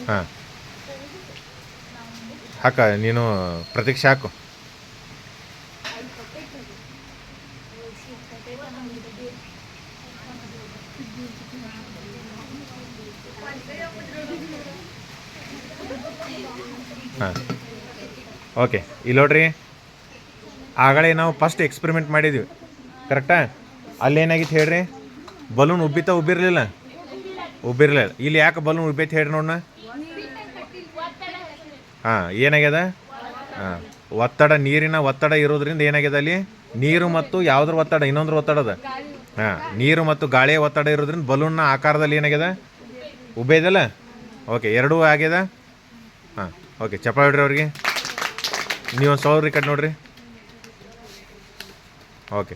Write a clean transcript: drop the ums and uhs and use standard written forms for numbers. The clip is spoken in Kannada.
ಹಾಂ ಹಾಕ ನೀನು ಪ್ರತೀಕ್ಷೆ ಹಾಕು. ಹಾಂ ಓಕೆ ಇಲ್ಲಿ ನೋಡ್ರಿ, ಆಗಲೇ ನಾವು ಫಸ್ಟ್ ಎಕ್ಸ್ಪೆರಿಮೆಂಟ್ ಮಾಡಿದ್ವಿ ಕರೆಕ್ಟಾ? ಅಲ್ಲೇನಾಗಿತ್ತು ಹೇಳ್ರಿ, ಬಲೂನ್ ಉಬ್ಬಿರಲಿಲ್ಲ. ಇಲ್ಲಿ ಯಾಕೆ ಬಲೂನ್ ಉಬ್ಬೈತೆ ಹೇಳ್ರಿ ನೋಡೋಣ. ಹಾಂ ಏನಾಗ್ಯದ? ಹಾಂ ಒತ್ತಡ, ನೀರಿನ ಒತ್ತಡ ಇರೋದ್ರಿಂದ ಏನಾಗ್ಯದ ಅಲ್ಲಿ, ನೀರು ಮತ್ತು ಯಾವುದ್ರ ಒತ್ತಡ, ಇನ್ನೊಂದ್ರ ಒತ್ತಡ ಅದ. ಹಾಂ ನೀರು ಮತ್ತು ಗಾಳಿಯ ಒತ್ತಡ ಇರೋದ್ರಿಂದ ಬಲೂನ್ನ ಆಕಾರದಲ್ಲಿ ಏನಾಗ್ಯದ, ಉಬ್ಬೇದಲ್ಲ. ಓಕೆ ಎರಡೂ ಆಗ್ಯದ. ಹಾಂ ಓಕೆ ಚಪ್ಪಾಳೆ ಹೊಡ್ರಿ ಅವ್ರಿಗೆ. ನೀವೊಂದು 100 ಕಟ್ ನೋಡ್ರಿ. ಓಕೆ.